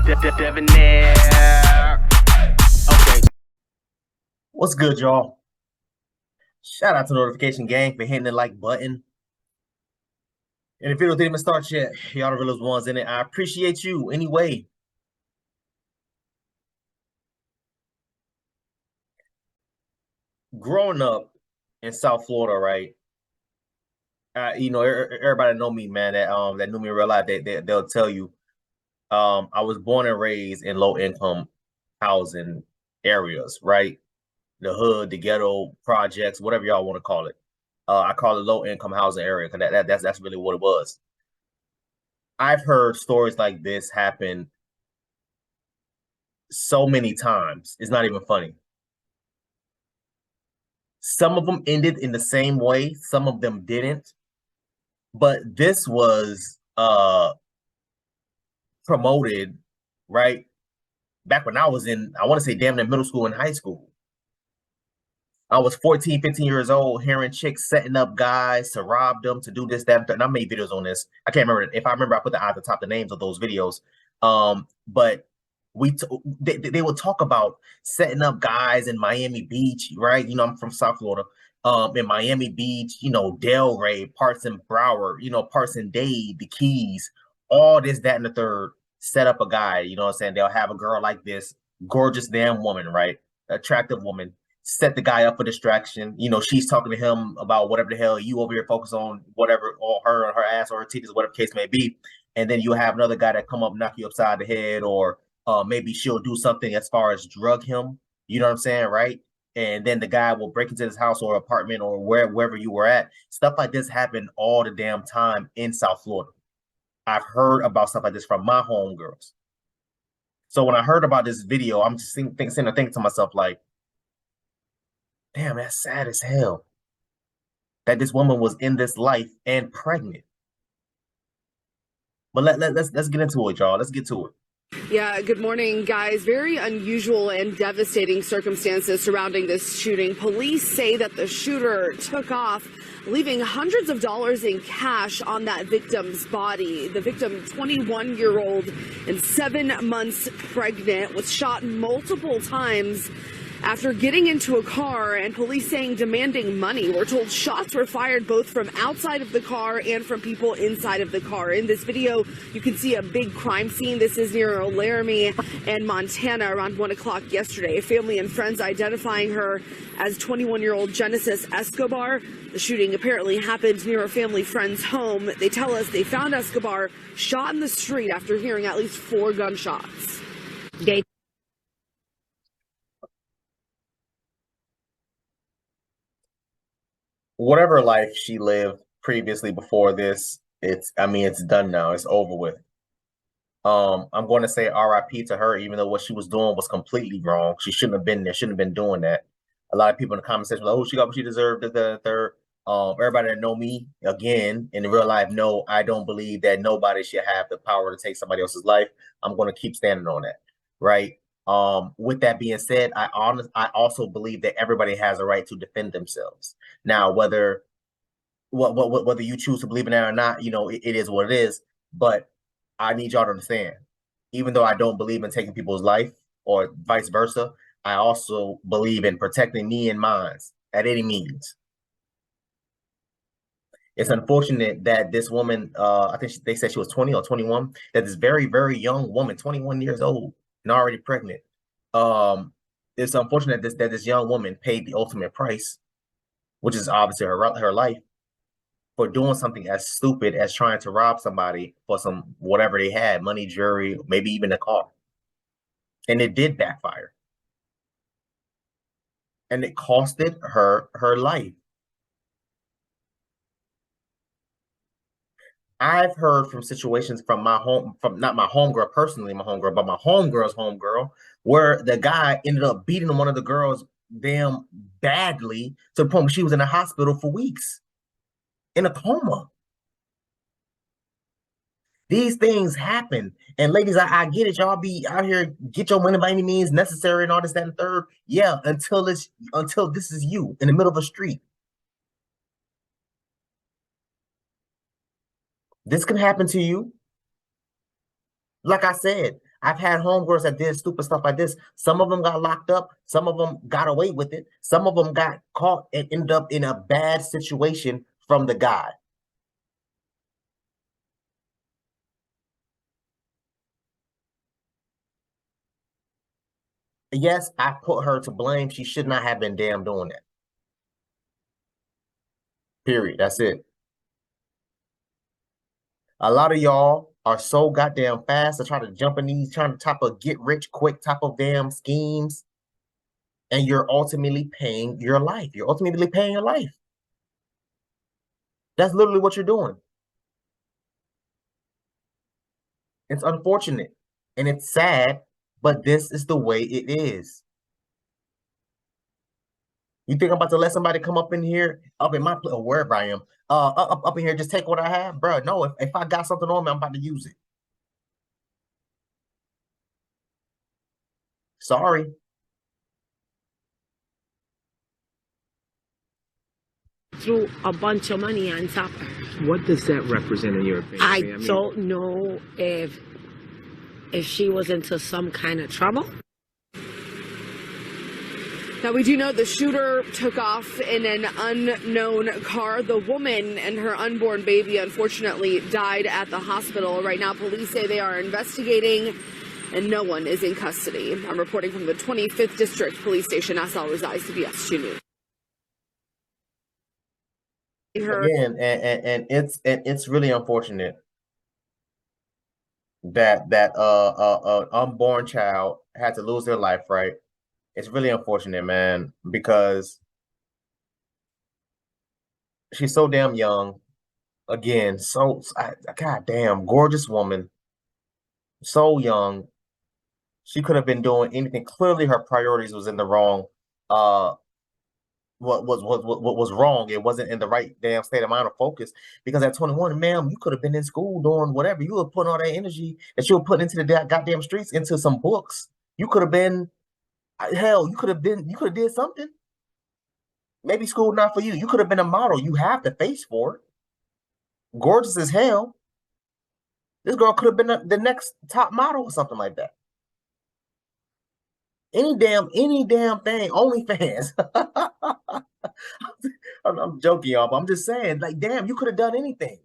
Debonair. Okay. What's good, y'all? Shout out to Notification Gang for hitting the like button. And if the video didn't even start yet, y'all the realest ones in it. I appreciate you anyway. Growing up in South Florida, right? Everybody know me, man. That knew me in real life. They'll tell you. I was born and raised in low income housing areas, right? The hood, the ghetto projects, whatever y'all want to call it. I call it low income housing area because that's really what it was. I've heard stories like this happen so many times. It's not even funny. Some of them ended in the same way, some of them didn't. But this was promoted, right? Back when I was in, I want to say damn near middle school and high school. I was 14, 15 years old, hearing chicks setting up guys to rob them, to do this, that, and I made videos on this. I can't remember. If I remember, I put at the top the names of those videos. But they would talk about setting up guys in Miami Beach, right? You know, I'm from South Florida. In Miami Beach, you know, Delray, parts in Broward, you know, parts in Dade, the Keys, all this, that, and the third. Set up a guy, you know what I'm saying? They'll have a girl like this, gorgeous damn woman, right? Attractive woman, set the guy up for distraction. You know, she's talking to him about whatever the hell, you over here focus on whatever, or her ass or her titties, whatever case may be. And then you have another guy that come up, knock you upside the head, or maybe she'll do something as far as drug him. You know what I'm saying, right? And then the guy will break into his house or apartment or wherever you were at. Stuff like this happened all the damn time in South Florida. I've heard about stuff like this from my homegirls. So when I heard about this video, I'm just thinking to myself, like, damn, that's sad as hell that this woman was in this life and pregnant. But let's get into it, y'all. Let's get to it. Yeah, good morning, guys. Very unusual and devastating circumstances surrounding this shooting. Police say that the shooter took off, leaving hundreds of dollars in cash on that victim's body. The victim, 21-year-old and 7 months pregnant, was shot multiple times after getting into a car, and police saying demanding money. We're told shots were fired both from outside of the car and from people inside of the car. In this video, you can see a big crime scene. This is near Laramie and Montana around 1 o'clock yesterday. Family and friends identifying her as 21-year-old Genesis Escobar. The shooting apparently happened near a family friend's home. They tell us they found Escobar shot in the street after hearing at least 4 gunshots. Whatever life she lived previously before this, it's done now. It's over with. I'm going to say RIP to her, even though what she was doing was completely wrong. She shouldn't have been there, shouldn't have been doing that. A lot of people in the comment section, like, oh, she got what she deserved, the third. Everybody that know me, again, in real life, know I don't believe that nobody should have the power to take somebody else's life. I'm going to keep standing on that, right? With that being said, I also believe that everybody has a right to defend themselves. Now, whether you choose to believe in that or not, you know, it is what it is. But I need y'all to understand, even though I don't believe in taking people's life or vice versa, I also believe in protecting me and mine at any means. It's unfortunate that this woman, I think they said she was 20 or 21, that this very, very young woman, 21 years old and already pregnant. It's unfortunate that this young woman paid the ultimate price, which is obviously her life, for doing something as stupid as trying to rob somebody for some whatever they had, money, jewelry, maybe even a car. And it did backfire. And it costed her life. I've heard from situations from not my homegirl personally, my homegirl, but my homegirl's homegirl, where the guy ended up beating one of the girls damn badly to the point where she was in the hospital for weeks in a coma. These things happen. And ladies, I get it. Y'all be out here, get your money by any means necessary and all this, that, and third. Yeah, until this is you in the middle of a street. This can happen to you. Like I said, I've had homegirls that did stupid stuff like this. Some of them got locked up. Some of them got away with it. Some of them got caught and ended up in a bad situation from the guy. Yes, I put her to blame. She should not have been damn doing that. Period. That's it. A lot of y'all are so goddamn fast to try to jump in these trying to type of get rich quick type of damn schemes. And you're ultimately paying your life. You're ultimately paying your life. That's literally what you're doing. It's unfortunate and it's sad, but this is the way it is. You think I'm about to let somebody come up in here, up in my place, or wherever I am, up in here, just take what I have, bro? No, if I got something on me, I'm about to use it. Sorry. Threw a bunch of money on top of her. What does that represent in your opinion? I don't know if she was into some kind of trouble. Now, we do know the shooter took off in an unknown car. The woman and her unborn baby, unfortunately, died at the hospital. Right now, police say they are investigating, and no one is in custody. I'm reporting from the 25th District Police Station. Asal Rezai, CBS 2 News. Again, and it's really unfortunate that unborn child had to lose their life, right? It's really unfortunate, man, because she's so damn young. Again, goddamn gorgeous woman, so young. She could have been doing anything. Clearly, her priorities was in the wrong. What was wrong? It wasn't in the right damn state of mind or focus. Because at 21, ma'am, you could have been in school doing whatever. You were putting all that energy that you were putting into the goddamn streets into some books. You could have been. Hell, you could have did something. Maybe school not for you. You could have been a model. You have the face for it. Gorgeous as hell. This girl could have been the next top model or something like that. Any damn thing. OnlyFans. I'm joking, y'all, but I'm just saying, like, damn, you could have done anything.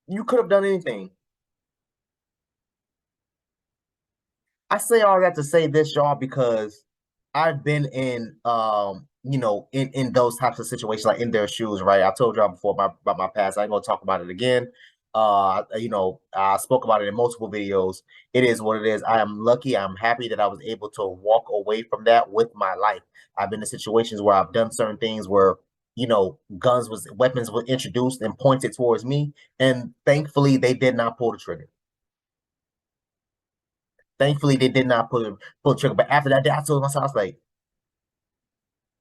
You could have done anything. I say all that to say this, y'all, because I've been in in those types of situations, like in their shoes, right? I told y'all before about my past. I ain't gonna talk about it again. I spoke about it in multiple videos. It is what it is. I am lucky. I'm happy that I was able to walk away from that with my life. I've been in situations where I've done certain things where, weapons were introduced and pointed towards me, and thankfully they did not pull the trigger. Thankfully, they did not pull the trigger. But after that day, I told myself, I was like,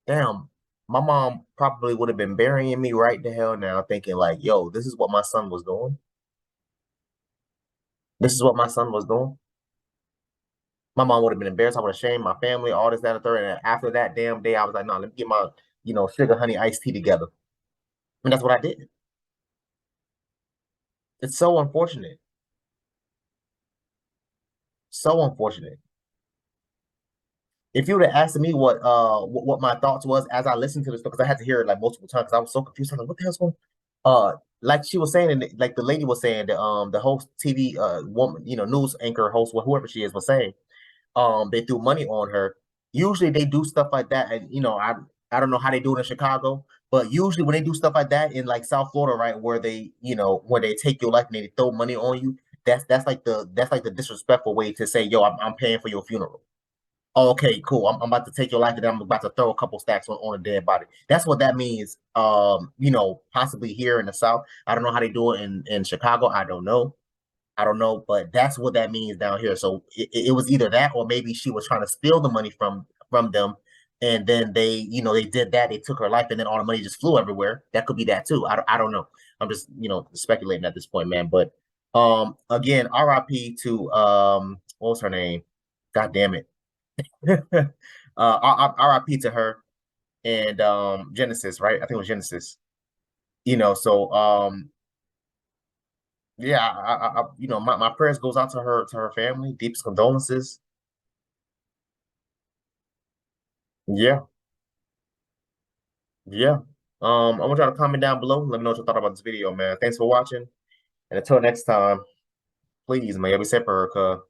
damn, my mom probably would have been burying me right the hell now, thinking like, yo, this is what my son was doing. This is what my son was doing. My mom would have been embarrassed. I would have shamed my family, all this, that, and third. And after that damn day, I was like, no, let me get my, sugar honey iced tea together. And that's what I did. It's so unfortunate. So unfortunate. If you would have asked me what my thoughts was as I listened to this, because I had to hear it like multiple times, because I was so confused. I was like, what the hell's going on? Like she was saying, and like the lady was saying, the host TV woman, news anchor host, whoever she is, was saying, they threw money on her. Usually they do stuff like that, and I don't know how they do it in Chicago, but usually when they do stuff like that in like South Florida, right, where they take your life and they throw money on you, that's like the disrespectful way to say, yo, I'm paying for your funeral. Oh, okay, cool. I'm about to take your life and I'm about to throw a couple stacks on a dead body. That's what that means. Possibly here in the South. I don't know how they do it in Chicago. I don't know. But that's what that means down here. So it was either that or maybe she was trying to steal the money from them. And then they did that. They took her life and then all the money just flew everywhere. That could be that too. I don't know. I'm just, speculating at this point, man. But again, RIP to what was her name? God damn it. RIP to her and Genesis, right? I think it was Genesis. So Yeah, you know, my prayers goes out to her family. Deepest condolences. Yeah, yeah. I want y'all to comment down below. Let me know what you thought about this video, man. Thanks for watching. And until next time, please, man, be safe, Erica.